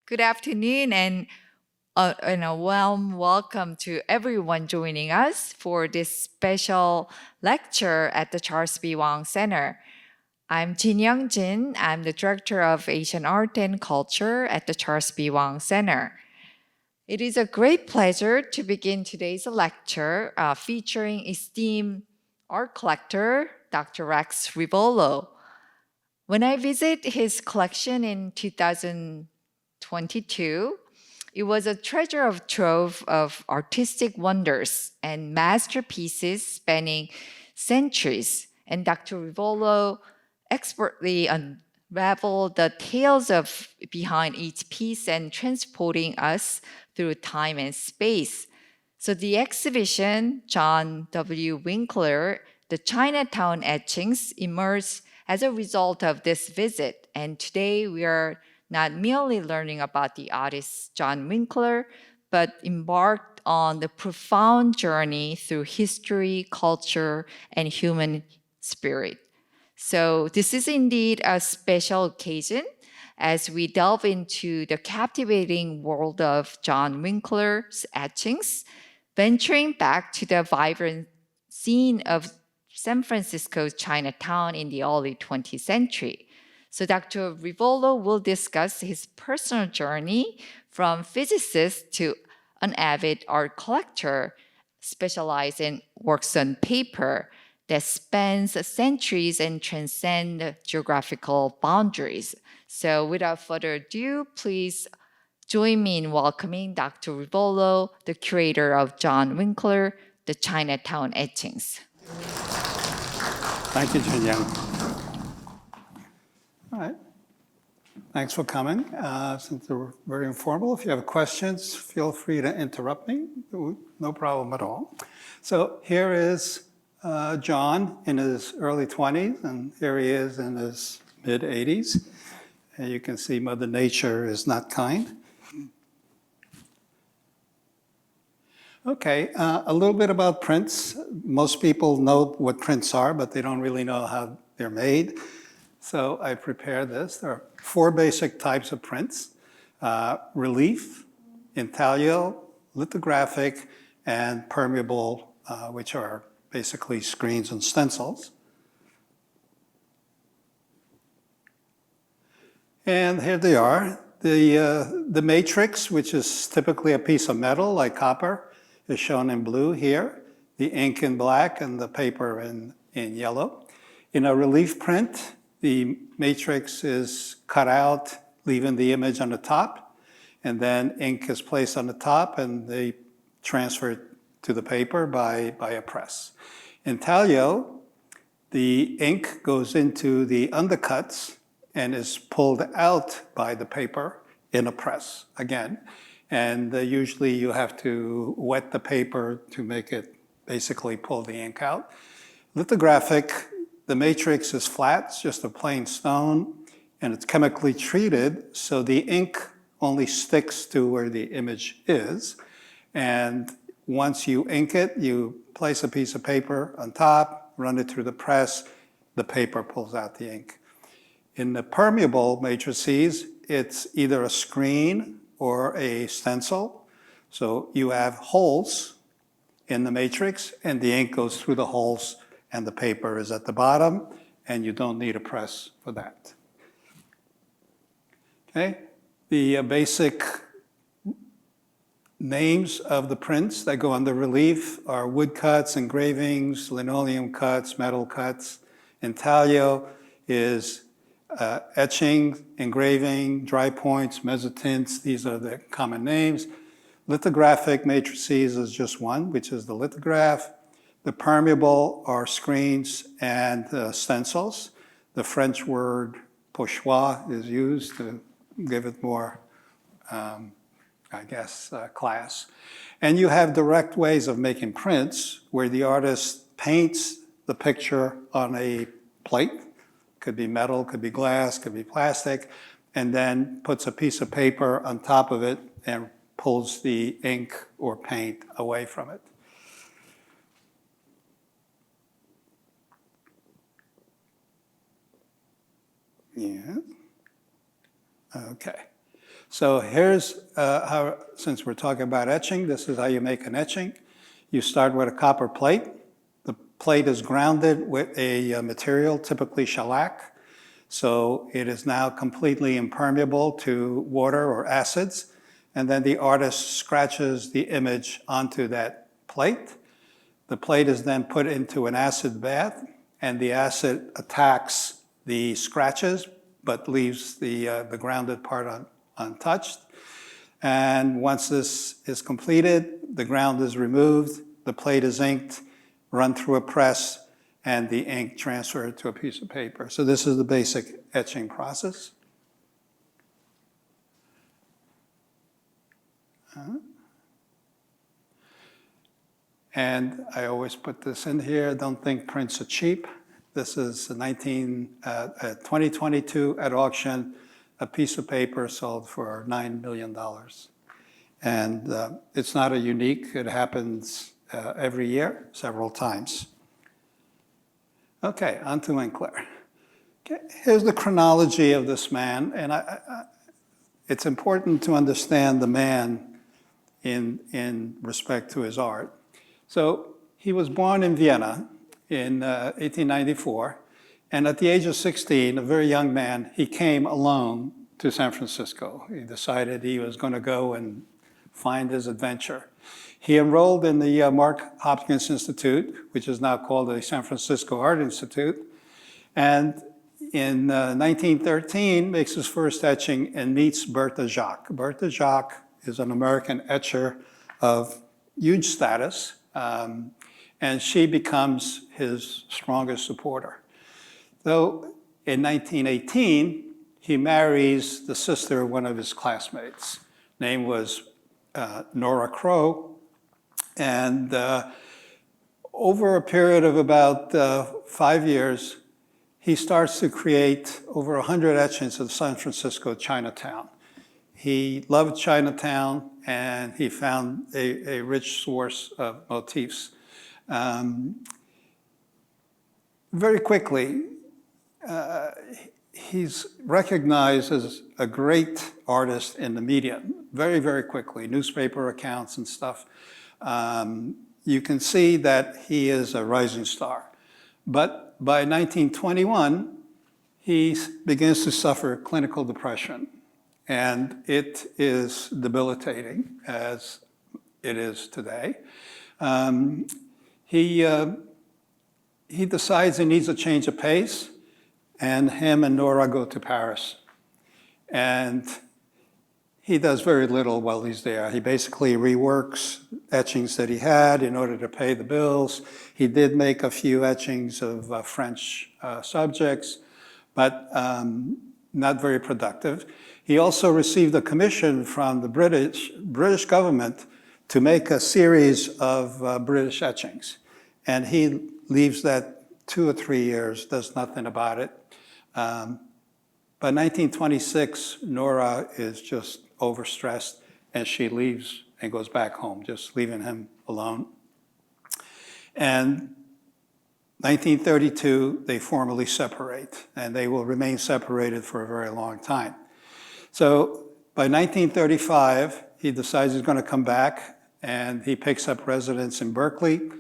Good afternoon and a warm welcome to everyone joining us for this special lecture at the Charles B. Wang Center. I'm Jin Young Jin. I'm the Director of Asian Art and Culture at the Charles B. Wang Center. It is a great pleasure to begin today's lecture featuring esteemed art collector Dr. Rex Rivolo. When I visit his collection in 2022, it was a treasure of trove of artistic wonders and masterpieces spanning centuries. And Dr. Rivolo expertly unraveled the tales of behind each piece and transporting us through time and space. So the exhibition, John W. Winkler, the Chinatown Etchings, emerged as a result of this visit. And today we are not merely learning about the artist John Winkler, but embarked on the profound journey through history, culture, and human spirit. So this is indeed a special occasion as we delve into the captivating world of John Winkler's etchings, venturing back to the vibrant scene of San Francisco's Chinatown in the early 20th century. So Dr. Rivolo will discuss his personal journey from physicist to an avid art collector specialized in works on paper that spans centuries and transcend geographical boundaries. So without further ado, please join me in welcoming Dr. Rivolo, the curator of John Winkler, the Chinatown Etchings. Thank you, Jin Young. All right. Thanks for coming. Since we're very informal, if you have questions, feel free to interrupt me. No problem at all. So here is John in his early 20s, and here he is in his mid 80s. And you can see Mother Nature is not kind. Okay, a little bit about prints. Most people know what prints are, but they don't really know how they're made. So I prepared this. There are four basic types of prints: relief, intaglio, lithographic, and permeable, which are basically screens and stencils. And here they are. The matrix, which is typically a piece of metal like copper, is shown in blue here, the ink in black and the paper in yellow. In a relief print, the matrix is cut out, leaving the image on the top, and then ink is placed on the top and they transfer to the paper by a press. In intaglio, the ink goes into the undercuts and is pulled out by the paper in a press again. And usually you have to wet the paper to make it basically pull the ink out. Lithographic, the matrix is flat, it's just a plain stone, and it's chemically treated, so the ink only sticks to where the image is. And once you ink it, you place a piece of paper on top, run it through the press, the paper pulls out the ink. In the permeable matrices, it's either a screen or a stencil. So you have holes in the matrix and the ink goes through the holes and the paper is at the bottom and you don't need a press for that. Okay, the basic names of the prints that go under relief are woodcuts, engravings, linoleum cuts, metal cuts. Intaglio is etching, engraving, drypoints, mezzotints, these are the common names. Lithographic matrices is just one, which is the lithograph. The permeable are screens and stencils. The French word pochoir is used to give it more, class. And you have direct ways of making prints where the artist paints the picture on a plate. Could be metal, could be glass, could be plastic, and then puts a piece of paper on top of it and pulls the ink or paint away from it. Yeah. Okay. So here's how, since we're talking about etching, this is how you make an etching. You start with a copper plate. The plate is grounded with a material, typically shellac. So it is now completely impermeable to water or acids. And then the artist scratches the image onto that plate. The plate is then put into an acid bath, and the acid attacks the scratches, but leaves the grounded part untouched. And once this is completed, the ground is removed, the plate is inked, run through a press, and the ink transferred to a piece of paper. So this is the basic etching process. And I always put this in here, don't think prints are cheap. This is 2022 at auction, a piece of paper sold for $9 million. And it's not a unique, it happens every year, several times. Okay, on to Winkler. Okay, here's the chronology of this man, and it's important to understand the man in respect to his art. So he was born in Vienna in 1894, and at the age of 16, a very young man, he came alone to San Francisco. He decided he was going to go and find his adventure. He enrolled in the Mark Hopkins Institute, which is now called the San Francisco Art Institute, and in 1913 makes his first etching and meets Bertha Jacques. Bertha Jacques is an American etcher of huge status, and she becomes his strongest supporter. Though in 1918, he marries the sister of one of his classmates. Name was Nora Crowe, and over a period of about 5 years, he starts to create over 100 etchings of San Francisco Chinatown. He loved Chinatown, and he found a rich source of motifs. Very quickly, he's recognized as a great artist in the media, very, very quickly, newspaper accounts and stuff. You can see that he is a rising star. But by 1921, he begins to suffer clinical depression. And it is debilitating, as it is today. He decides he needs a change of pace, and him and Nora go to Paris. And he does very little while he's there. He basically reworks etchings that he had in order to pay the bills. He did make a few etchings of French subjects, but not very productive. He also received a commission from the British government to make a series of British etchings. And he leaves that 2 or 3 years, does nothing about it. By 1926, Nora is just overstressed, and she leaves and goes back home, just leaving him alone. And 1932, they formally separate, and they will remain separated for a very long time. So by 1935, he decides he's going to come back, and he picks up residence in Berkeley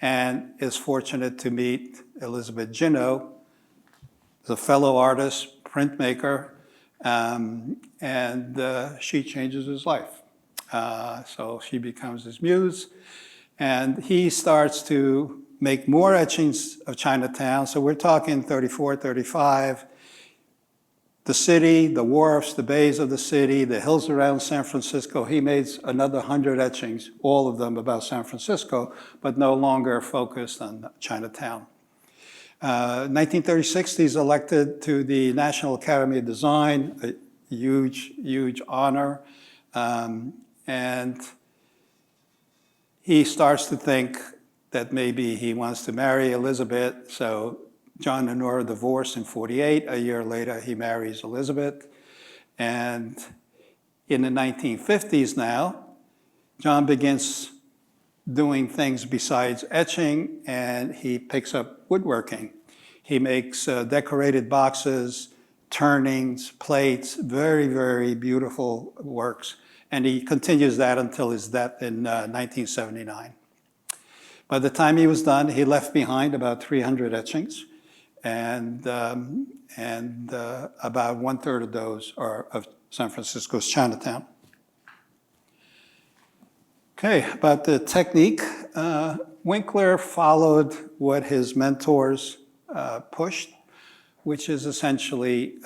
and is fortunate to meet Elizabeth Ginot, the fellow artist, printmaker, and she changes his life. So she becomes his muse, and he starts to make more etchings of Chinatown. So we're talking 34, 35. The city, the wharfs, the bays of the city, the hills around San Francisco. He made another 100 etchings, all of them about San Francisco, but no longer focused on Chinatown. 1936, he's elected to the National Academy of Design, a huge, huge honor. And he starts to think that maybe he wants to marry Elizabeth. So John and Nora divorced in 48. A year later, he marries Elizabeth. And in the 1950s now, John begins doing things besides etching, and he picks up woodworking. He makes decorated boxes, turnings, plates, very, very beautiful works. And he continues that until his death in 1979. By the time he was done, he left behind about 300 etchings, and about 1/3 of those are of San Francisco's Chinatown. Okay, about the technique, Winkler followed what his mentors pushed, which is essentially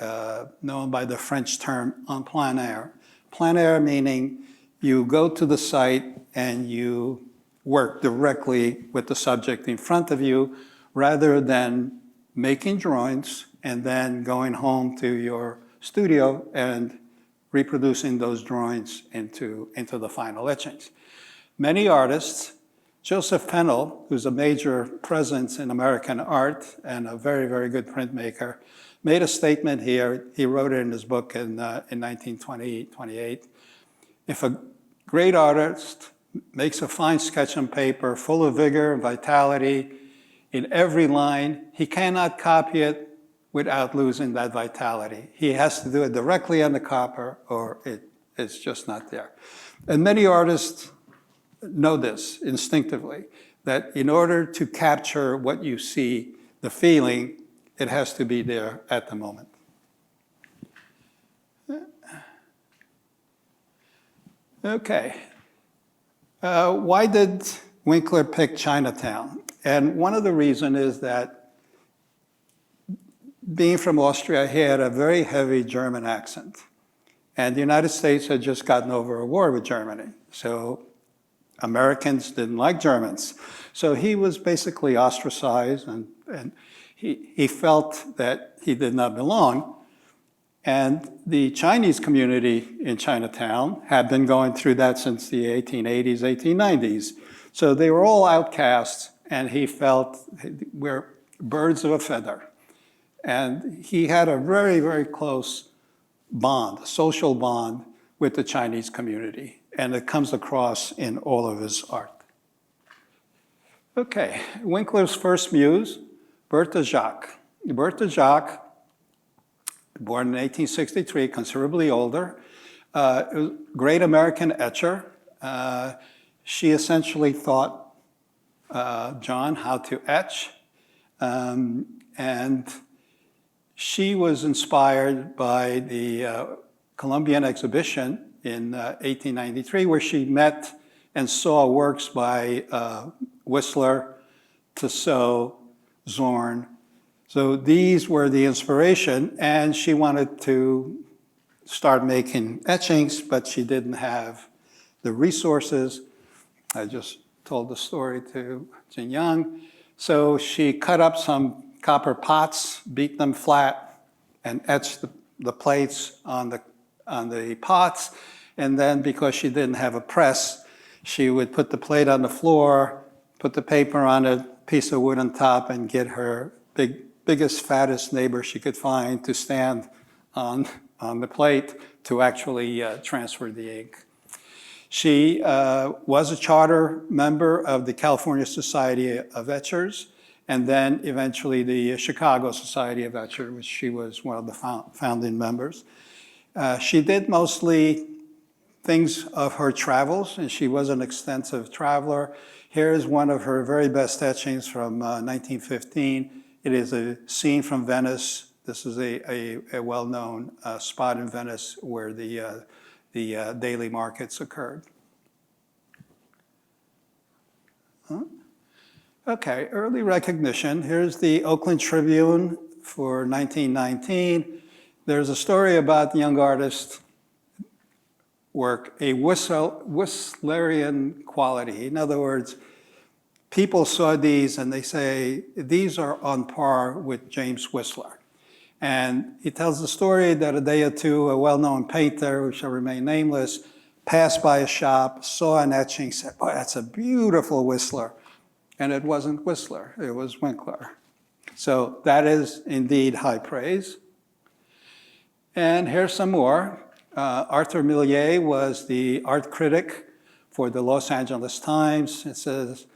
known by the French term en plein air. Plein air meaning you go to the site and you work directly with the subject in front of you, rather than making drawings and then going home to your studio and reproducing those drawings into the final etchings. Many artists, Joseph Pennell, who's a major presence in American art and a very, very good printmaker, made a statement here. He wrote it in his book in 1928. If a great artist makes a fine sketch on paper full of vigor and vitality in every line, he cannot copy it without losing that vitality. He has to do it directly on the copper or it's just not there. And many artists know this instinctively, that in order to capture what you see, the feeling, it has to be there at the moment. Okay. Why did Winkler pick Chinatown? And one of the reasons is that being from Austria, he had a very heavy German accent. And the United States had just gotten over a war with Germany. So Americans didn't like Germans. So he was basically ostracized, and he felt that he did not belong. And the Chinese community in Chinatown had been going through that since the 1880s, 1890s. So they were all outcasts, and he felt we're birds of a feather. And he had a very, very close bond, a social bond with the Chinese community. And it comes across in all of his art. Okay, Winkler's first muse, Bertha Jacques. Bertha Jacques, born in 1863, considerably older, great American etcher. She essentially taught John how to etch. And she was inspired by the Columbian exhibition in 1893, where she met and saw works by Whistler, Tissot, Zorn. So these were the inspiration, and she wanted to start making etchings, but she didn't have the resources. I just told the story to Jin Young. So she cut up some copper pots, beat them flat, and etched the plates on the pots. And then, because she didn't have a press, she would put the plate on the floor, put the paper on a piece of wood on top, and get her biggest, fattest neighbor she could find to stand on the plate to actually transfer the ink. She was a charter member of the California Society of Etchers, and then eventually the Chicago Society of Etchers, which she was one of the founding members. She did mostly things of her travels, and she was an extensive traveler. Here is one of her very best etchings from 1915. It is a scene from Venice. This is a well-known spot in Venice where the daily markets occurred. Okay, early recognition. Here's the Oakland Tribune for 1919. There's a story about the young artist work, a Whistlerian quality. In other words, people saw these and they say, these are on par with James Whistler. And he tells the story that a day or two, a well-known painter, who shall remain nameless, passed by a shop, saw an etching, said, boy, that's a beautiful Whistler. And it wasn't Whistler, it was Winkler. So that is indeed high praise. And here's some more. Arthur Millier was the art critic for the Los Angeles Times. It says,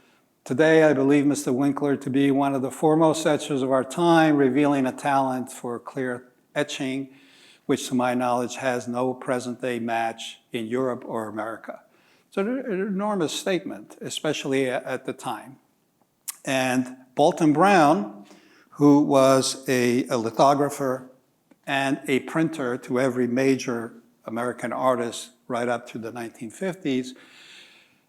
today I believe Mr. Winkler to be one of the foremost etchers of our time, revealing a talent for clear etching, which to my knowledge has no present-day match in Europe or America. It's an enormous statement, especially at the time. And Bolton Brown, who was a lithographer and a printer to every major American artist right up to the 1950s,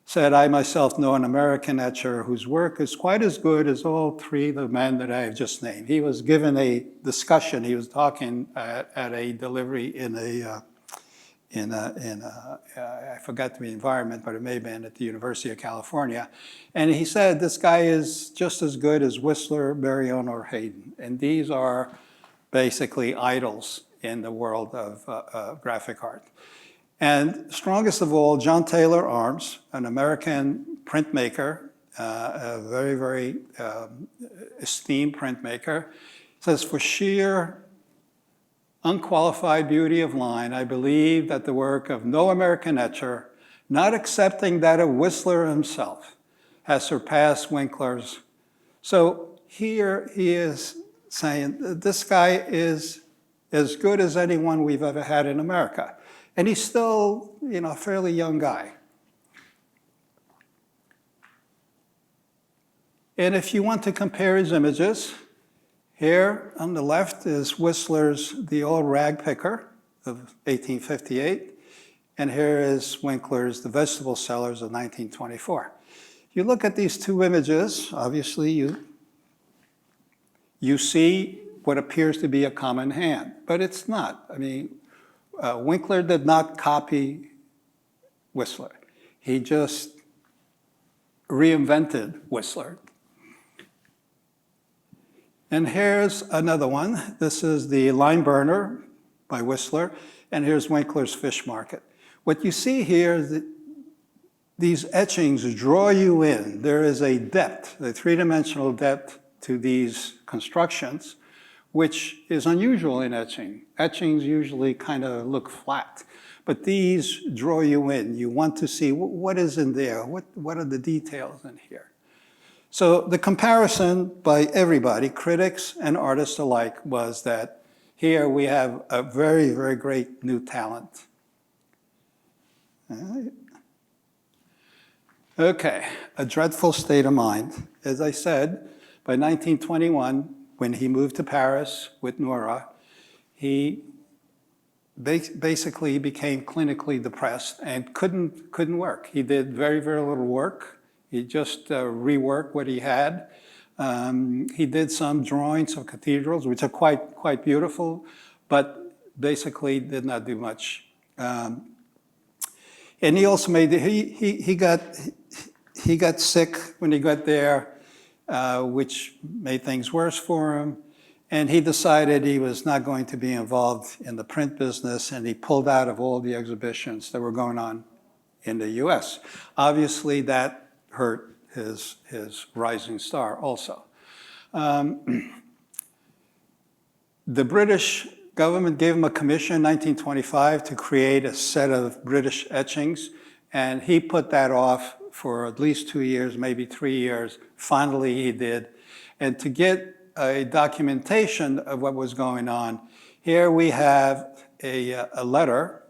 said, I myself know an American etcher whose work is quite as good as all three of the men that I have just named. He was given a discussion. He was talking at a delivery I forgot the environment, but it may have been at the University of California. And he said, this guy is just as good as Whistler, Marion, or Hayden. And these are basically idols in the world of graphic art. And strongest of all, John Taylor Arms, an American printmaker, a very, very esteemed printmaker, says, for sheer unqualified beauty of line, I believe that the work of no American etcher, not excepting that of Whistler himself, has surpassed Winkler's. So here he is saying, this guy is as good as anyone we've ever had in America. And he's still, a fairly young guy. And if you want to compare his images, here on the left is Whistler's The Old Rag Picker of 1858, and here is Winkler's The Vegetable Sellers of 1924. You look at these two images, obviously you see what appears to be a common hand, but it's not. I mean, Winkler did not copy Whistler. He just reinvented Whistler. And here's another one. This is the Lime Burner by Whistler, and here's Winkler's Fish Market. What you see here is that these etchings draw you in. There is a depth, a three-dimensional depth to these constructions, which is unusual in etching. Etchings usually kind of look flat, but these draw you in. You want to see what is in there, what are the details in here. So the comparison by everybody, critics and artists alike, was that here we have a very, very great new talent. All right. Okay, a dreadful state of mind. As I said, by 1921, when he moved to Paris with Nora, he basically became clinically depressed and couldn't work. He did very, very little work. He just reworked what he had. He did some drawings of cathedrals, which are quite beautiful, but basically did not do much. And he also made he got sick when he got there, which made things worse for him. And he decided he was not going to be involved in the print business, and he pulled out of all the exhibitions that were going on in the US. Obviously, that hurt his rising star also. The British government gave him a commission in 1925 to create a set of British etchings, and he put that off for at least 2 years, maybe 3 years. Finally, he did. And to get a documentation of what was going on, here we have a letter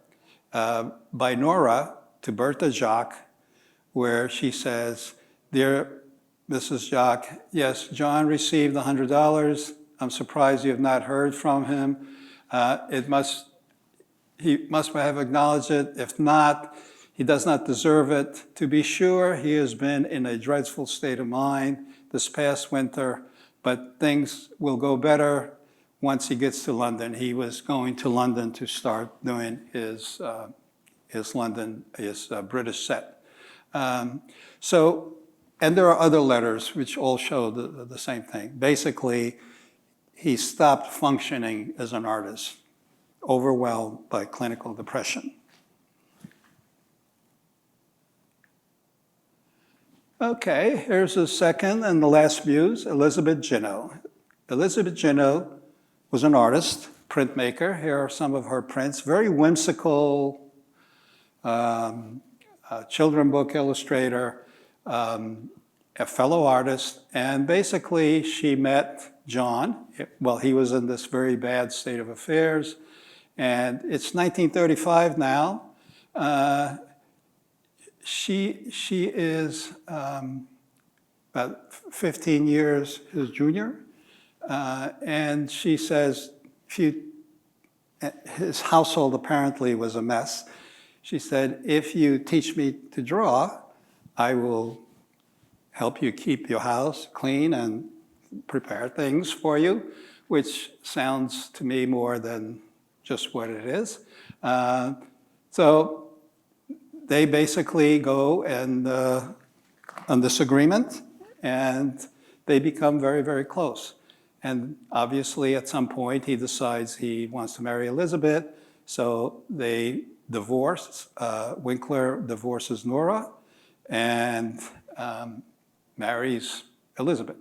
by Nora to Bertha Jacques, where she says, "Dear Mrs. Jacques, yes, John received $100. I'm surprised you have not heard from him. He must have acknowledged it. If not, he does not deserve it. To be sure, he has been in a dreadful state of mind this past winter, but things will go better once he gets to London." He was going to London to start doing his British set. And there are other letters which all show the same thing. Basically, he stopped functioning as an artist, overwhelmed by clinical depression. Okay, here's the second and the last muse, Elizabeth Jinnow. Elizabeth Jinnow was an artist, printmaker. Here are some of her prints, very whimsical, children's book illustrator, a fellow artist, and basically she met John. Well, he was in this very bad state of affairs. And it's 1935 now. She is about 15 years his junior. And she says, his household apparently was a mess. She said, if you teach me to draw, I will help you keep your house clean and prepare things for you, which sounds to me more than just what it is. So they basically go and on this agreement, and they become very, very close. And obviously, at some point, he decides he wants to marry Elizabeth, so they divorce. Winkler divorces Nora and marries Elizabeth.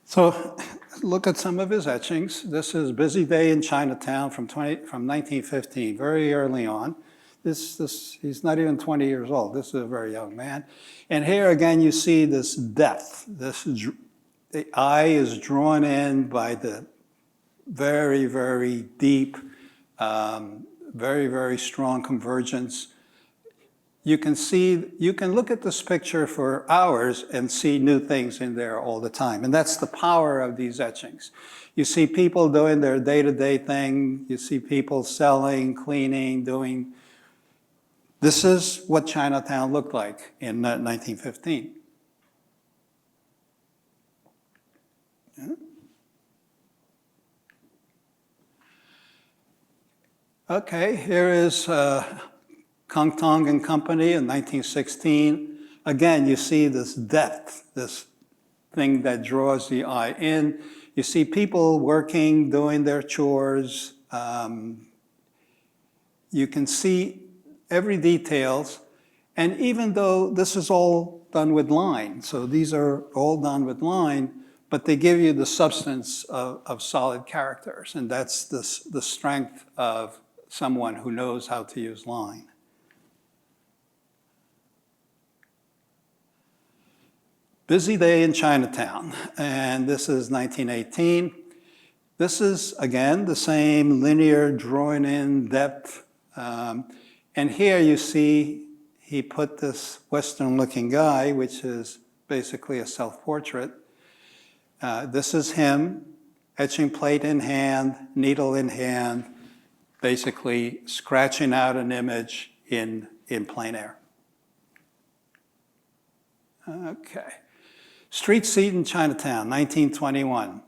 So look at some of his etchings. This is Busy Day in Chinatown from 1915, very early on. He's not even 20 years old. This is a very young man. And here again, you see this depth. The eye is drawn in by the very, very deep, very, very strong convergence. You can look at this picture for hours and see new things in there all the time. And that's the power of these etchings. You see people doing their day-to-day thing. You see people selling, cleaning, doing. This is what Chinatown looked like in 1915. Yeah. Okay, here is Kung Tong and Company in 1916. Again, you see this depth, this thing that draws the eye in. You see people working, doing their chores. You can see every details. And even though this is all done with line, so these are all done with line, but they give you the substance of solid characters. And that's the strength of someone who knows how to use line. Busy Day in Chinatown, and this is 1918. This is, again, the same linear drawing in depth. And here you see he put this Western-looking guy, which is basically a self-portrait. This is him, etching plate in hand, needle in hand, basically scratching out an image in plein air. Okay. Street Seat in Chinatown, 1921.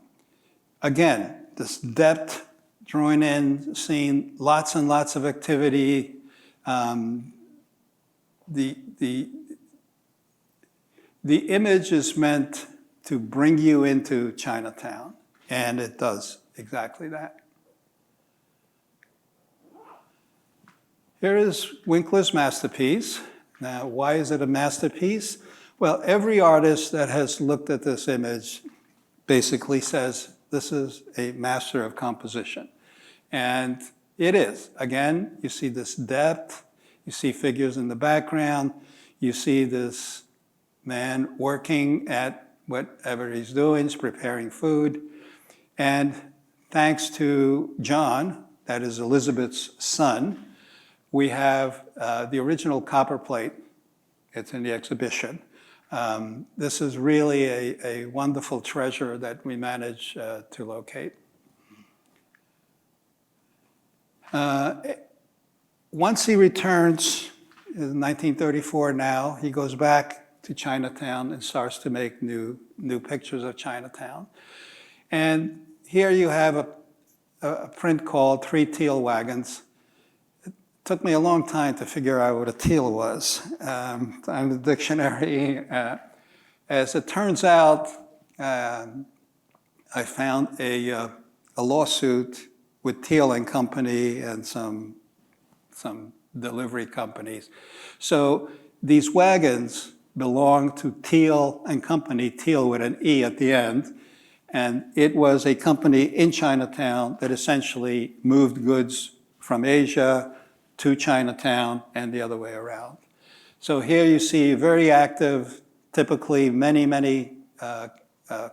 Again, this depth, drawing in, seeing lots and lots of activity. The image is meant to bring you into Chinatown, and it does exactly that. Here is Winkler's masterpiece. Now, why is it a masterpiece? Well, every artist that has looked at this image basically says this is a master of composition. And it is. Again, you see this depth, you see figures in the background, you see this man working at whatever he's doing, he's preparing food. And thanks to John, that is Elizabeth's son, we have the original copper plate. It's in the exhibition. This is really a wonderful treasure that we managed to locate. Once he returns in 1934 now, he goes back to Chinatown and starts to make new pictures of Chinatown. And here you have a print called Three Teal Wagons. It took me a long time to figure out what a teal was. On the dictionary, as it turns out, I found a lawsuit with Teal and Company and some delivery companies. So these wagons belong to Teal and Company, Teal with an E at the end. And it was a company in Chinatown that essentially moved goods from Asia to Chinatown and the other way around. So here you see very active, typically many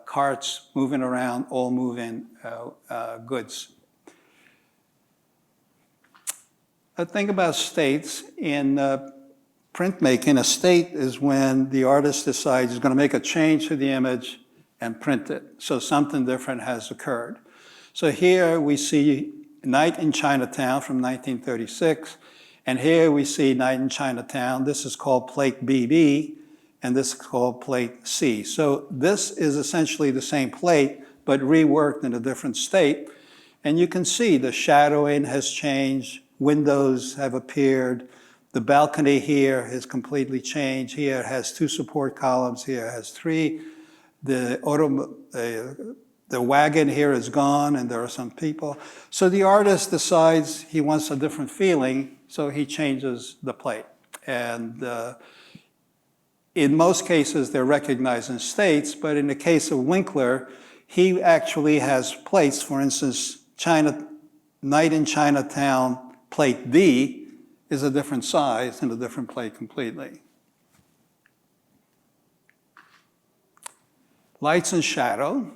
carts moving around, all moving goods. A thing about states in printmaking, a state is when the artist decides he's going to make a change to the image and print it. So something different has occurred. So here we see Night in Chinatown from 1936, and here we see Night in Chinatown. This is called plate BB, and this is called plate C. So this is essentially the same plate, but reworked in a different state. And you can see the shadowing has changed, windows have appeared, the balcony here has completely changed. Here it has 2 support columns, here it has 3. The wagon here is gone and there are some people. So the artist decides he wants a different feeling, so he changes the plate. And in most cases, they're recognized in states, but in the case of Winkler, he actually has plates. For instance, Night in Chinatown, plate D, is a different size and a different plate completely. Lights and shadow.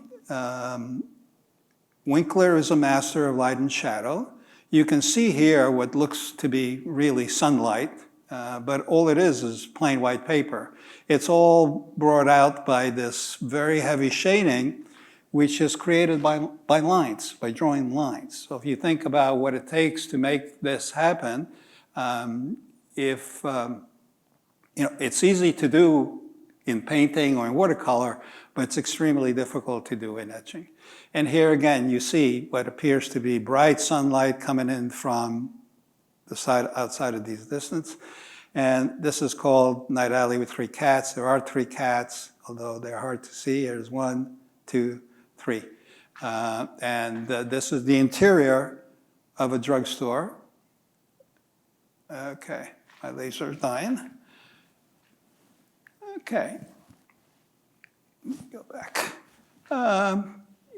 Winkler is a master of light and shadow. You can see here what looks to be really sunlight, but all it is plain white paper. It's all brought out by this very heavy shading, which is created by lines, by drawing lines. So if you think about what it takes to make this happen, it's easy to do in painting or in watercolor, but it's extremely difficult to do in etching. And here again, you see what appears to be bright sunlight coming in from the side outside of these distance. And this is called Night Alley with 3 cats. There are 3 cats, although they're hard to see. Here's 1, 2, 3. This is the interior of a drugstore. Okay, my laser's dying. Okay, let me go back.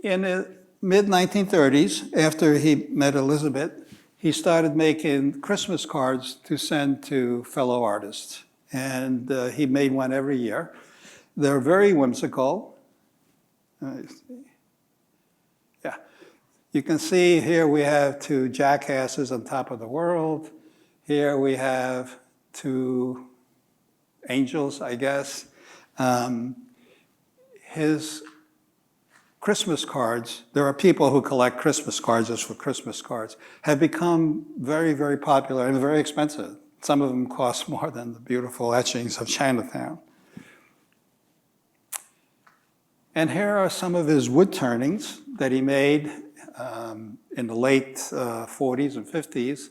In the mid-1930s, after he met Elizabeth, he started making Christmas cards to send to fellow artists. And he made one every year. They're very whimsical. Let me see. Yeah, you can see here we have 2 jackasses on top of the world. Here we have 2 angels, I guess. His Christmas cards, there are people who collect Christmas cards just for Christmas cards, have become very, very popular and very expensive. Some of them cost more than the beautiful etchings of Chinatown. And here are some of his wood turnings that he made in the late 40s and 50s.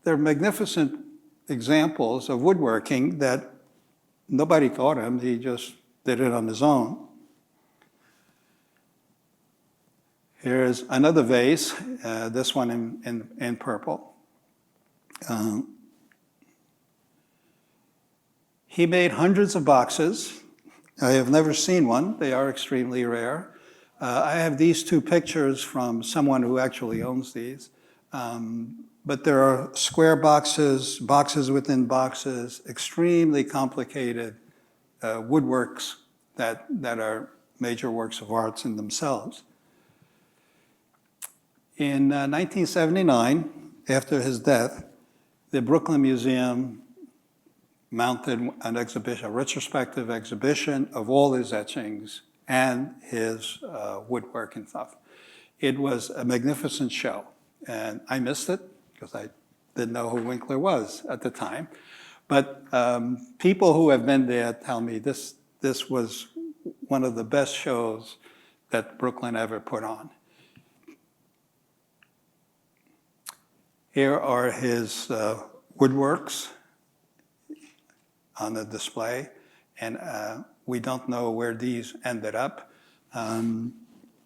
They're magnificent examples of woodworking that nobody taught him. He just did it on his own. Here's another vase, this one in purple. He made hundreds of boxes. I have never seen one. They are extremely rare. I have these 2 pictures from someone who actually owns these. But there are square boxes, boxes within boxes, extremely complicated woodworks that are major works of art in themselves. In 1979, after his death, the Brooklyn Museum mounted an exhibition, a retrospective exhibition of all his etchings and his woodwork and stuff. It was a magnificent show, and I missed it because I didn't know who Winkler was at the time. But people who have been there tell me this was one of the best shows that Brooklyn ever put on. Here are his woodworks on the display, and we don't know where these ended up.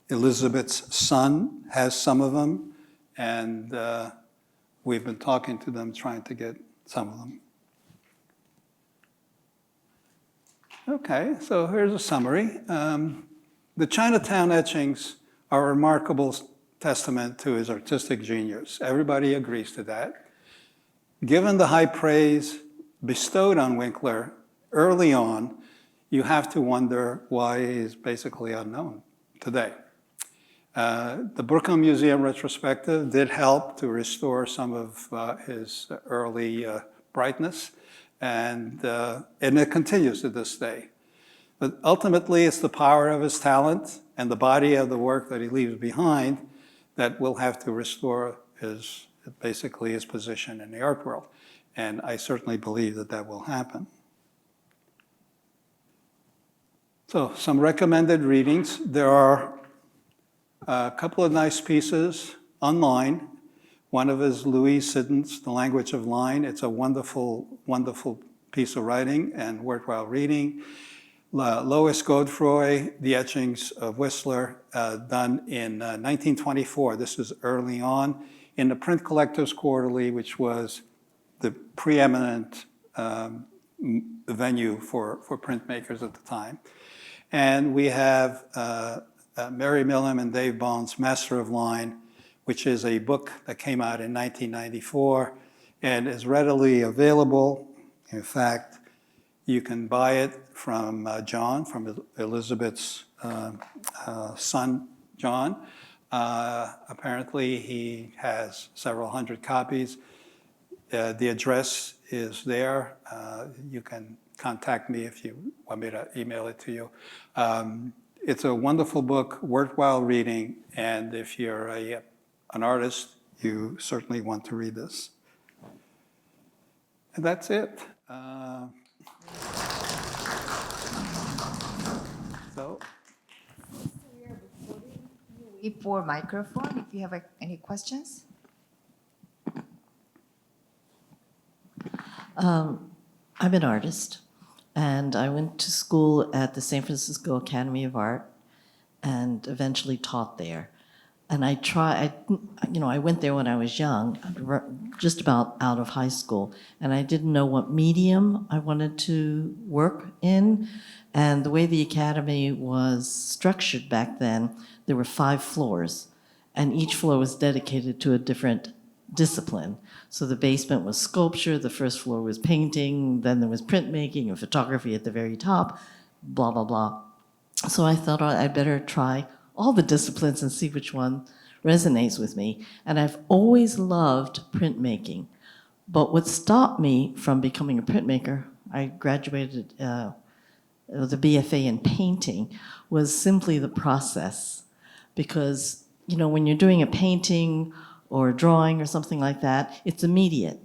Elizabeth's son has some of them, and we've been talking to them, trying to get some of them. Okay, so here's a summary. The Chinatown etchings are a remarkable testament to his artistic genius. Everybody agrees to that. Given the high praise bestowed on Winkler early on, you have to wonder why he's basically unknown today. The Brooklyn Museum retrospective did help to restore some of his early brightness, and it continues to this day. But ultimately, it's the power of his talent and the body of the work that he leaves behind that will have to restore basically his position in the art world. And I certainly believe that that will happen. So some recommended readings. There are a couple of nice pieces online. One of is Louis Siddon's The Language of Line. It's a wonderful, wonderful piece of writing and worthwhile reading. Lois Godefroy, The Etchings of Whistler, done in 1924. This is early on in the Print Collectors Quarterly, which was the preeminent venue for printmakers at the time. And we have Mary Millam and Dave Bohn's Master of Line, which is a book that came out in 1994 and is readily available. In fact, you can buy it from John, from Elizabeth's son, John. Apparently, he has several hundred copies. The address is there. You can contact me if you want me to email it to you. It's a wonderful book, worthwhile reading, and if you're an artist, you certainly want to read this. And that's it. So, Wait for microphone if you have any questions. I'm an artist, and I went to school at the San Francisco Academy of Art and eventually taught there. And I went there when I was young, just about out of high school, and I didn't know what medium I wanted to work in. And the way the academy was structured back then, there were 5 floors, and each floor was dedicated to a different discipline. So the basement was sculpture, the first floor was painting, then there was printmaking and photography at the very top, blah, blah, blah. So I thought I'd better try all the disciplines and see which one resonates with me. And I've always loved printmaking. But what stopped me from becoming a printmaker, I graduated with a BFA in painting, was simply the process. Because, when you're doing a painting or a drawing or something like that, it's immediate.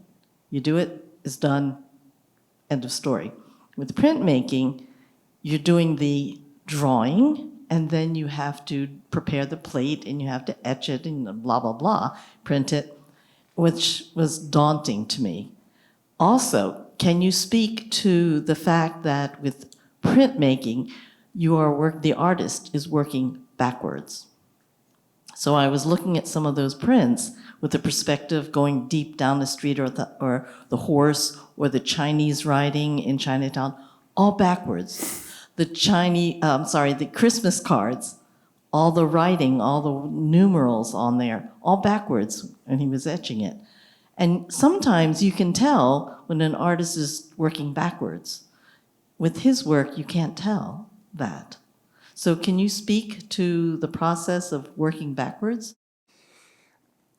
You do it, it's done, end of story. With printmaking, you're doing the drawing, and then you have to prepare the plate, and you have to etch it, and blah, blah, blah, print it, which was daunting to me. Also, can you speak to the fact that with printmaking, the artist is working backwards? So I was looking at some of those prints with the perspective going deep down the street, or the horse, or the Chinese writing in Chinatown, all backwards. The Christmas cards, all the writing, all the numerals on there, all backwards, and he was etching it. And sometimes you can tell when an artist is working backwards. With his work, you can't tell that. So can you speak to the process of working backwards?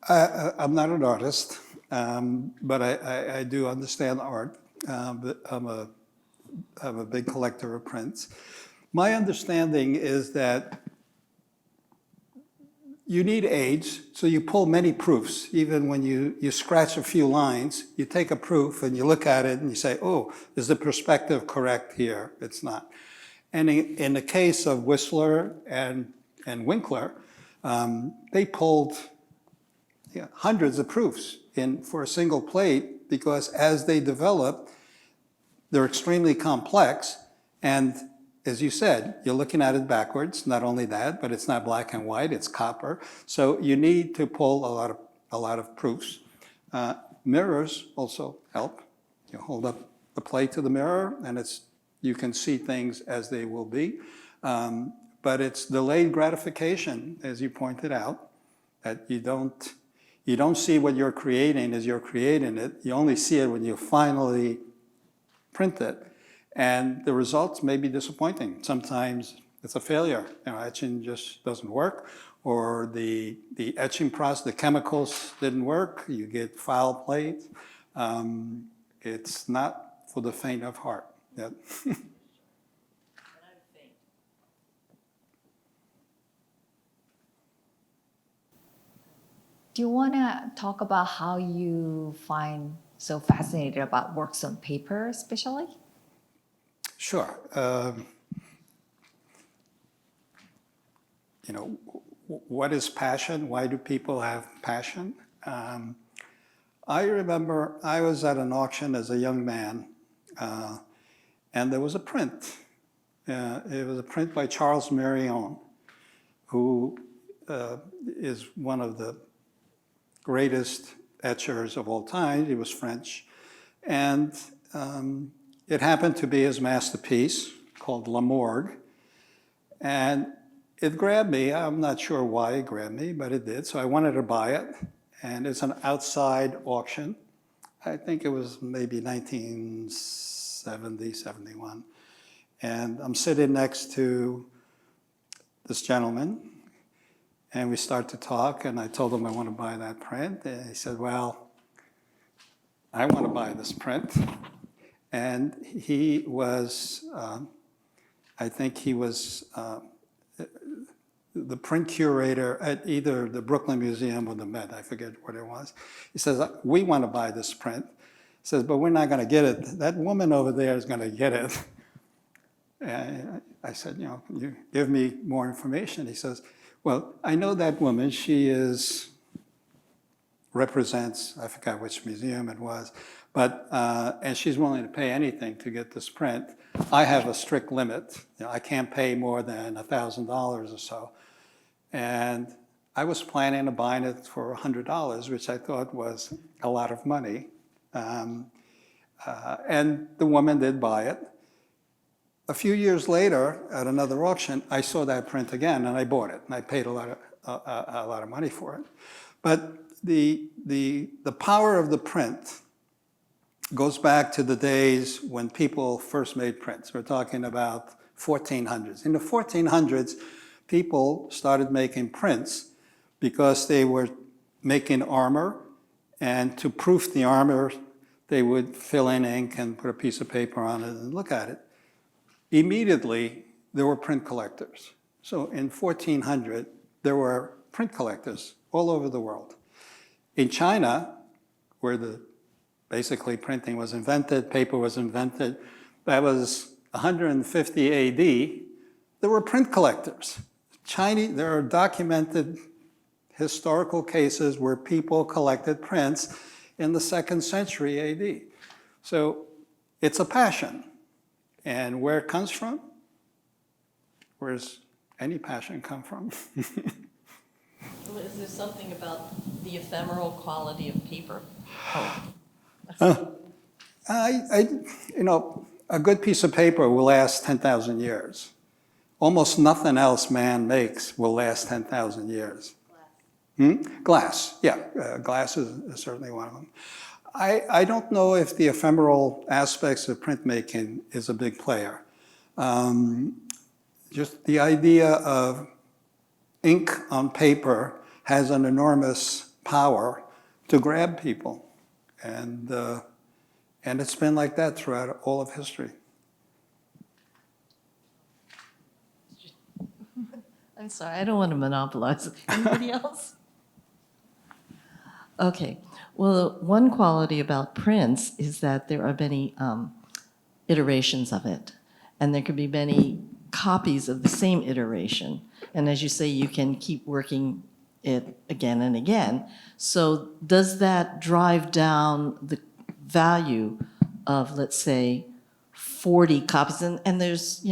I'm not an artist, but I do understand art. I'm a big collector of prints. My understanding is that you need aids, so you pull many proofs. Even when you scratch a few lines, you take a proof and you look at it and you say, oh, is the perspective correct here? It's not. And in the case of Whistler and Winkler, they pulled hundreds of proofs for a single plate, because as they develop, they're extremely complex. And as you said, you're looking at it backwards. Not only that, but it's not black and white, it's copper. So you need to pull a lot of proofs. Mirrors also help. You hold up the plate to the mirror, and you can see things as they will be. But it's delayed gratification, as you pointed out, that you don't see what you're creating as you're creating it. You only see it when you finally print it. And the results may be disappointing. Sometimes it's a failure. Etching just doesn't work, or the etching process, the chemicals didn't work. You get foul plate. It's not for the faint of heart. Yeah. Do you want to talk about how you find so fascinated about works on paper, especially? Sure. What is passion? Why do people have passion? I remember I was at an auction as a young man, and there was a print. It was a print by Charles Marion, who is one of the greatest etchers of all time. He was French. And it happened to be his masterpiece called La Morgue. And it grabbed me. I'm not sure why it grabbed me, but it did. So I wanted to buy it. And it's an outside auction. I think it was maybe 1970, 71. And I'm sitting next to this gentleman. And we start to talk, and I told him I want to buy that print. And he said, well, I want to buy this print. And he was, I think he was the print curator at either the Brooklyn Museum or the Met, I forget what it was. He says, we want to buy this print. He says, but we're not going to get it. That woman over there is going to get it. And I said, you give me more information. He says, well, I know that woman. She represents, I forgot which museum it was, but, and she's willing to pay anything to get this print. I have a strict limit. I can't pay more than $1,000 or so. And I was planning on buying it for $100, which I thought was a lot of money. And the woman did buy it. A few years later, at another auction, I saw that print again, and I bought it, and I paid a lot of money for it. But the power of the print goes back to the days when people first made prints. We're talking about 1400s. In the 1400s, people started making prints because they were making armor, and to proof the armor, they would fill in ink and put a piece of paper on it and look at it. Immediately, there were print collectors. So in 1400, there were print collectors all over the world. In China, where basically printing was invented, paper was invented, that was 150 AD, there were print collectors. There are documented historical cases where people collected prints in the 2nd century AD. So it's a passion. And where it comes from? Where does any passion come from? Well, is there something about the ephemeral quality of paper? A good piece of paper will last 10,000 years. Almost nothing else man makes will last 10,000 years. Glass, yeah. Glass is certainly one of them. I don't know if the ephemeral aspects of printmaking is a big player. Just the idea of ink on paper has an enormous power to grab people. And it's been like that throughout all of history. I'm sorry, I don't want to monopolize. Anybody else? Okay. Well, one quality about prints is that there are many iterations of it, and there could be many copies of the same iteration. And as you say, you can keep working it again and again. So does that drive down the value of, let's say, 40 copies? And there's,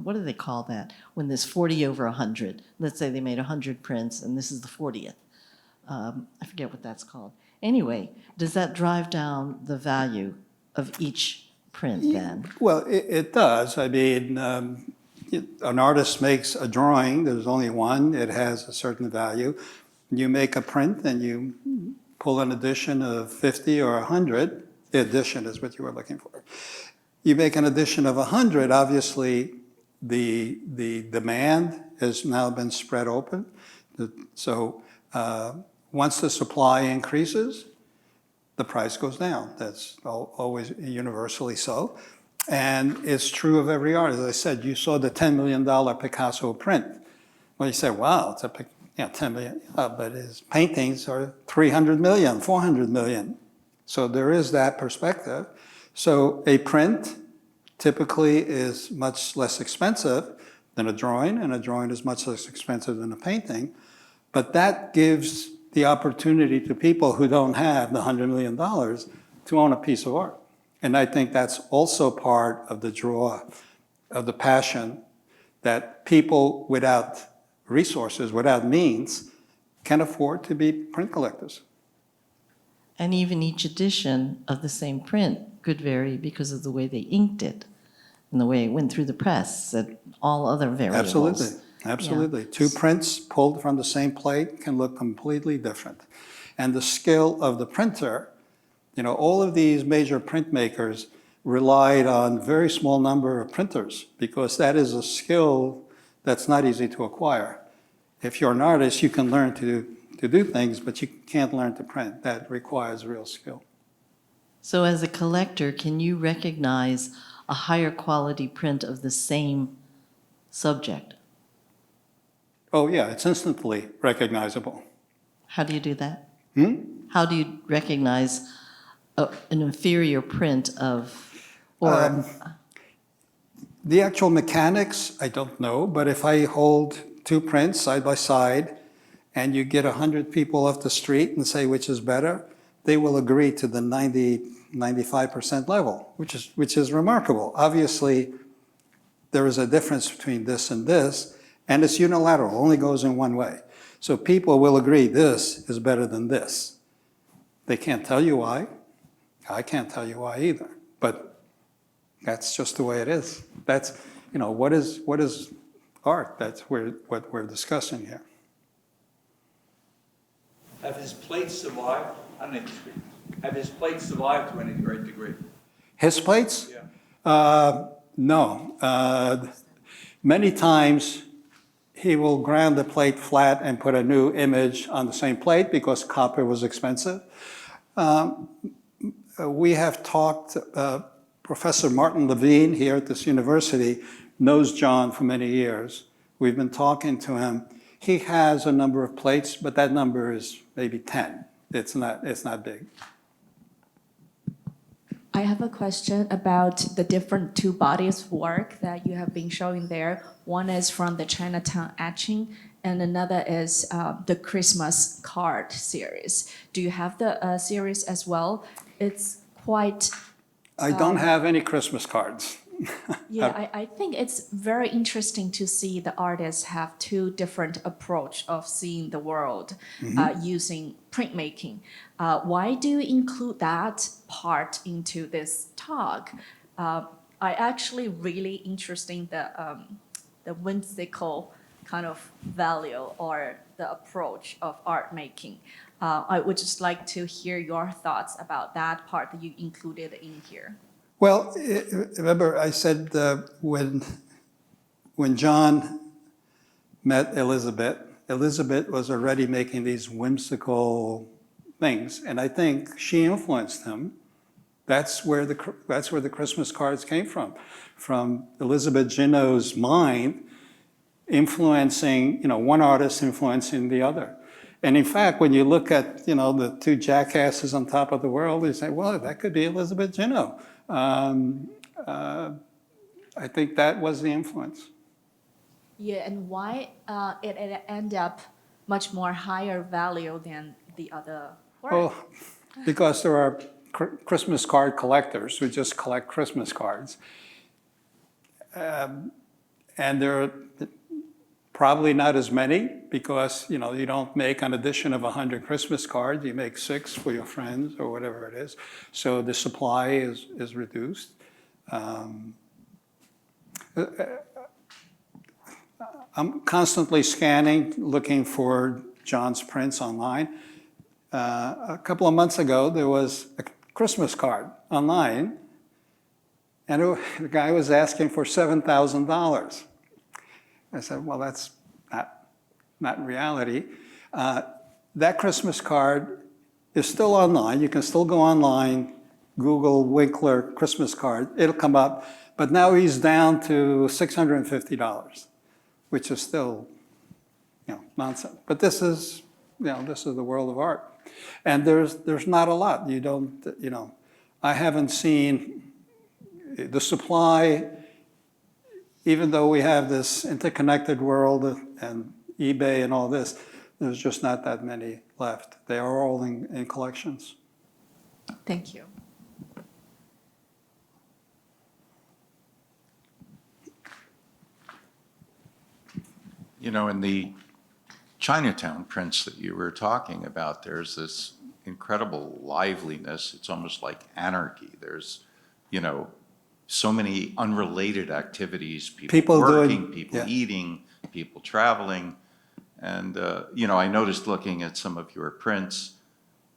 what do they call that? When there's 40 over 100. Let's say they made 100 prints, and this is the 40th. I forget what that's called. Anyway, does that drive down the value of each print then? Well, it does. I mean, an artist makes a drawing, there's only one, it has a certain value. You make a print and you pull an edition of 50 or 100, the edition is what you were looking for. You make an edition of 100, obviously the demand has now been spread open. So once the supply increases, the price goes down. That's always universally so. And it's true of every art. As I said, you saw the $10 million Picasso print. Well, you say, wow, it's a 10 million, but his paintings are 300 million, 400 million. So there is that perspective. So a print typically is much less expensive than a drawing, and a drawing is much less expensive than a painting. But that gives the opportunity to people who don't have the $100 million to own a piece of art. And I think that's also part of the draw, of the passion, that people without resources, without means, can afford to be print collectors. And even each edition of the same print could vary because of the way they inked it and the way it went through the press and all other variables. Absolutely, absolutely. Yeah. Two prints pulled from the same plate can look completely different. And the skill of the printer, you know, all of these major printmakers relied on a very small number of printers because that is a skill that's not easy to acquire. If you're an artist, you can learn to do things, but you can't learn to print. That requires real skill. So as a collector, can you recognize a higher quality print of the same subject? Oh yeah, it's instantly recognizable. How do you do that? Hmm? How do you recognize an inferior print of, or the actual mechanics, I don't know, but if I hold two prints side by side and you get 100 people off the street and say which is better, they will agree to the 95% level, which is remarkable. Obviously, there is a difference between this, and it's unilateral, only goes in one way. So people will agree this is better than this. They can't tell you why. I can't tell you why either, but that's just the way it is. That's, you know, what is art? That's what we're discussing here. Have his plates survived? I don't need to speak. Have his plates survived to any great degree? His plates? Yeah. No. Many times he will ground the plate flat and put a new image on the same plate because copper was expensive. We have talked, Professor Martin Levine here at this university knows John for many years. We've been talking to him. He has a number of plates, but that number is maybe 10. It's not big. I have a question about the different two bodies of work that you have been showing there. One is from the Chinatown etching, and another is the Christmas card series. Do you have the series as well? It's quite... I don't have any Christmas cards. Yeah, I think it's very interesting to see the artists have two different approach of seeing the world using printmaking. Why do you include that part into this talk? I actually really interesting the whimsical kind of value or the approach of art making. I would just like to hear your thoughts about that part that you included in here. Well, remember I said when John met Elizabeth, Elizabeth was already making these whimsical things, and I think she influenced him. That's where the Christmas cards came from Elizabeth Ginot's mind, influencing, one artist influencing the other. And in fact, when you look at, the two jackasses on top of the world, you say, well, that could be Elizabeth Ginot. I think that was the influence. Yeah, and why it ended up much more higher value than the other work? Well, because there are Christmas card collectors who just collect Christmas cards. And there are probably not as many because, you don't make an edition of 100 Christmas cards. You make 6 for your friends or whatever it is. So the supply is reduced. I'm constantly scanning, looking for John's prints online. A couple of months ago, there was a Christmas card online And the guy was asking for $7,000. I said, well, that's not reality. That Christmas card is still online. You can still go online, Google Winkler Christmas card. It'll come up. But now he's down to $650, which is still, nonsense. But this is the world of art. And there's not a lot. You don't, I haven't seen the supply, even though we have this interconnected world and eBay and all this, there's just not that many left. They are all in collections. Thank you. In the Chinatown prints that you were talking about, there's this incredible liveliness. It's almost like anarchy. There's, so many unrelated activities, people working, people eating, people traveling. And, I noticed looking at some of your prints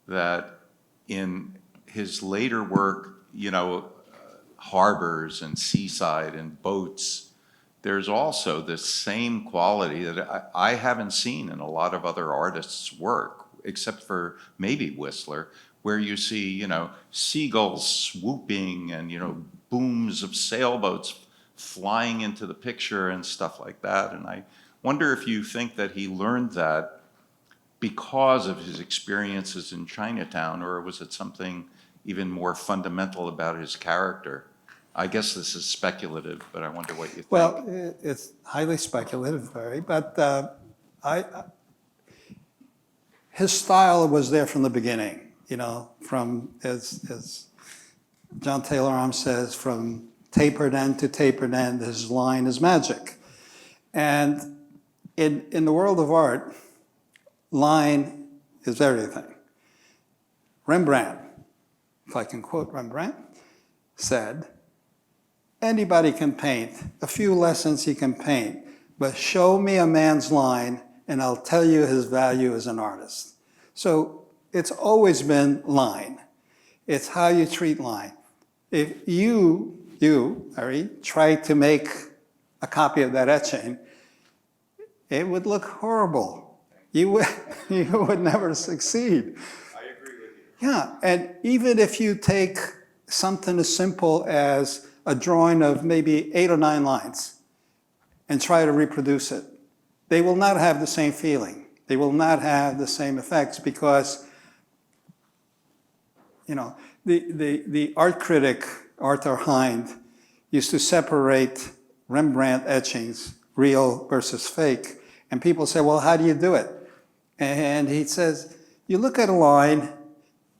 that in his later work, harbors and seaside and boats, there's also this same quality that I haven't seen in a lot of other artists' work, except for maybe Whistler, where you see, seagulls swooping and, booms of sailboats flying into the picture and stuff like that. And I wonder if you think that he learned that because of his experiences in Chinatown, or was it something even more fundamental about his character? I guess this is speculative, but I wonder what you think. Well, it's highly speculative, but his style was there from the beginning, from, as John Taylor Arms says, from tapered end to tapered end, his line is magic. And in the world of art, line is everything. Rembrandt, if I can quote Rembrandt, said, anybody can paint, a few lessons he can paint, but show me a man's line and I'll tell you his value as an artist. So it's always been line. It's how you treat line. If you, Harry, try to make a copy of that etching, it would look horrible. You would never succeed. I agree with you. Yeah, and even if you take something as simple as a drawing of maybe 8 or 9 lines and try to reproduce it, they will not have the same feeling. They will not have the same effects because, the art critic, Arthur Hind, used to separate Rembrandt etchings, real versus fake. And people say, well, how do you do it? And he says, you look at a line,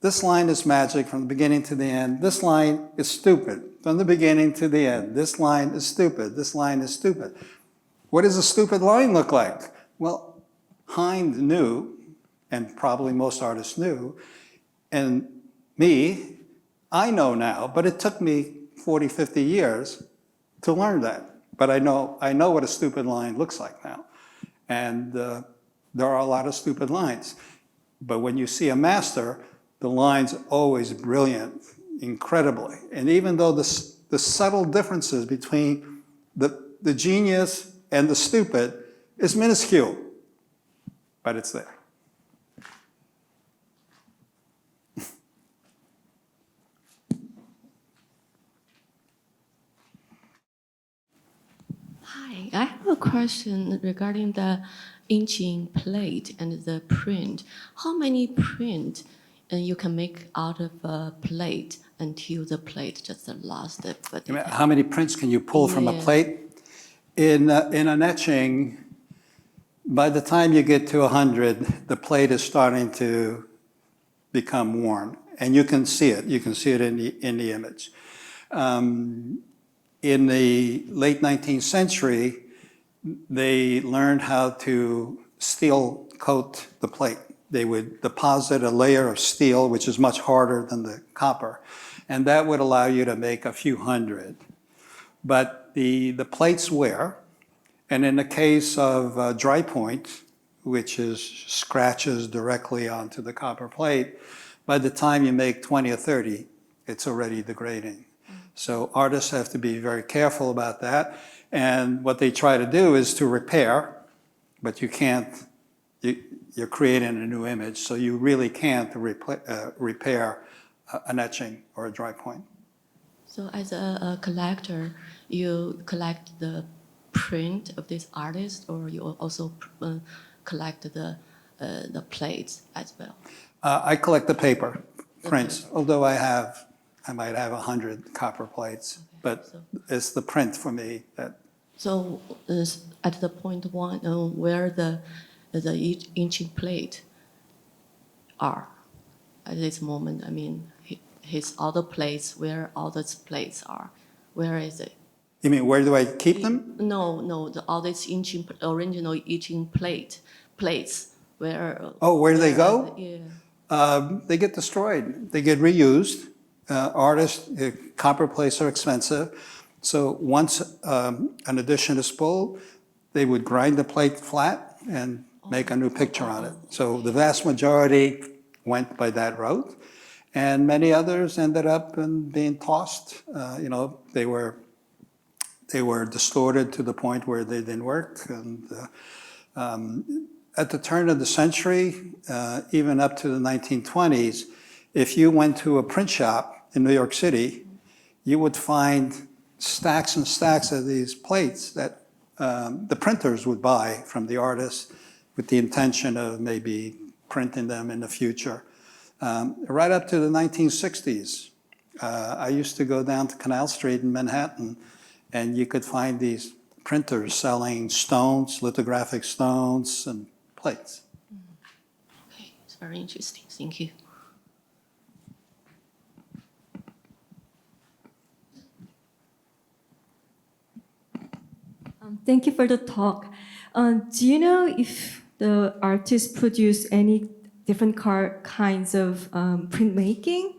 this line is magic from the beginning to the end. This line is stupid from the beginning to the end. This line is stupid. This line is stupid. What does a stupid line look like? Well, Hind knew, and probably most artists knew, and me, I know now, but it took me 40, 50 years to learn that. But I know what a stupid line looks like now. And there are a lot of stupid lines. But when you see a master, the line's always brilliant, incredibly. And even though the subtle differences between the genius and the stupid is minuscule, but it's there. Hi, I have a question regarding the inching plate and the print. How many print you can make out of a plate until the plate just the last step? How many prints can you pull from a plate? In an etching, by the time you get to 100, the plate is starting to become worn, and you can see it. You can see it in the image. In the late 19th century, they learned how to steel coat the plate. They would deposit a layer of steel, which is much harder than the copper, and that would allow you to make a few hundred. But the plates wear, and in the case of drypoint, which is scratches directly onto the copper plate, by the time you make 20 or 30, it's already degrading. So artists have to be very careful about that. And what they try to do is to repair, but you can't, you're creating a new image, so you really can't repair an etching or a dry point. So as a collector, you collect the print of this artist, or you also collect the plates as well? I collect the paper prints, although I might have 100 copper plates, but it's the print for me that. So at the point one, where the etching plate are at this moment, I mean, his other plates, where all those plates are, where is it? You mean, where do I keep them? No, all these original etching plates, where? Oh, where do they go? Yeah. They get destroyed. They get reused. Copper plates are expensive. So once an edition is pulled, they would grind the plate flat and make a new picture on it. So the vast majority went by that route. And many others ended up being tossed. They were distorted to the point where they didn't work. And at the turn of the century, even up to the 1920s, if you went to a print shop in New York City, you would find stacks and stacks of these plates that the printers would buy from the artists with the intention of maybe printing them in the future. Right up to the 1960s, I used to go down to Canal Street in Manhattan, and you could find these printers selling stones, lithographic stones, and plates. Okay, it's very interesting. Thank you. Thank you for the talk. Do you know if the artists produce any different kinds of printmaking?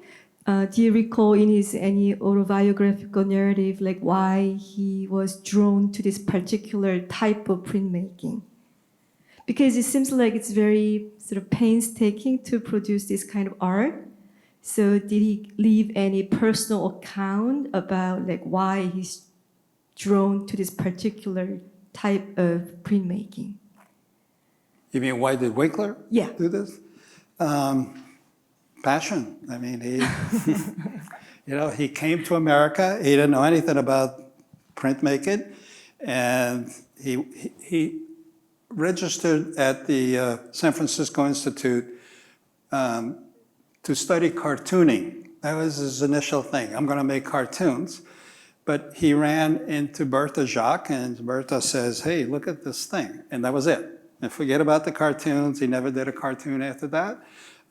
Do you recall in his any autobiographical narrative, like why he was drawn to this particular type of printmaking? Because it seems like it's very sort of painstaking to produce this kind of art. So did he leave any personal account about like why he's drawn to this particular type of printmaking? You mean, why did Winkler Yeah. do this? Passion. I mean, he came to America. He didn't know anything about printmaking, and he registered at the San Francisco Institute to study cartooning. That was his initial thing. I'm going to make cartoons. But he ran into Bertha Jacques, and Bertha says, hey, look at this thing. And that was it. And forget about the cartoons. He never did a cartoon after that.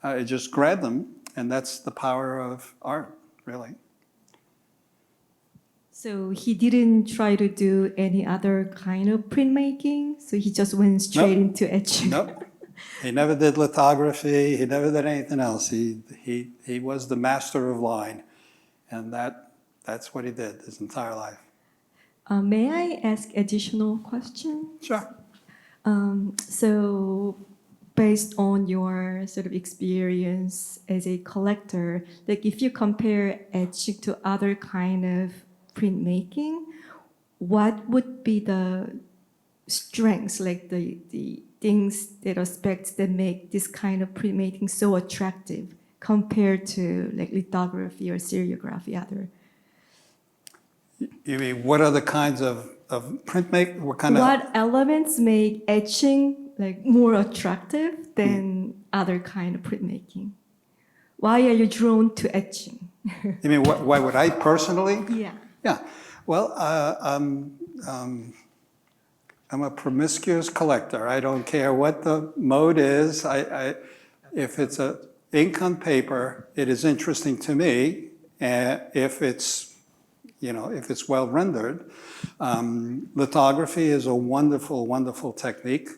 It just grabbed him, and that's the power of art, really. So he didn't try to do any other kind of printmaking? So he just went straight into etching? Nope. He never did lithography. He never did anything else. He was the master of line, and that's what he did his entire life. May I ask additional question? Sure. So based on your sort of experience as a collector, like if you compare etching to other kind of printmaking, what would be the strengths, like the things, the aspects that make this kind of printmaking so attractive compared to like lithography or serigraphy, other? You mean, what other kinds of printmaking? What elements make etching like more attractive than other kind of printmaking? Why are you drawn to etching? You mean, why would I personally? Yeah. Yeah. Well, I'm a promiscuous collector. I don't care what the mode is. If it's ink on paper, it is interesting to me. If it's well rendered. Lithography is a wonderful, wonderful technique.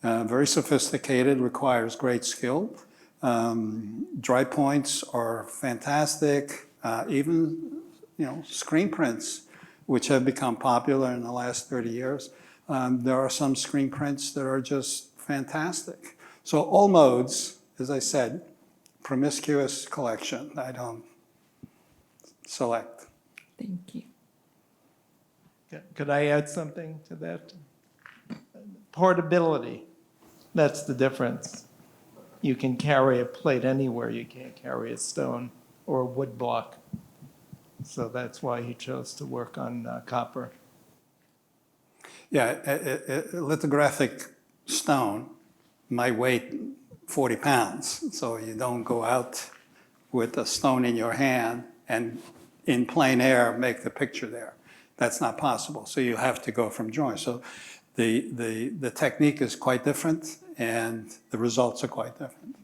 Very sophisticated, requires great skill. Dry points are fantastic. Even, screen prints, which have become popular in the last 30 years. There are some screen prints that are just fantastic. So all modes, as I said, promiscuous collection. I don't select. Thank you. Could I add something to that? Portability, that's the difference. You can carry a plate anywhere, you can't carry a stone or a wood block. So that's why he chose to work on copper. Yeah, a lithographic stone might weigh 40 pounds, so you don't go out with a stone in your hand and in plain air make the picture there. That's not possible, so you have to go from drawing. So the technique is quite different and the results are quite different.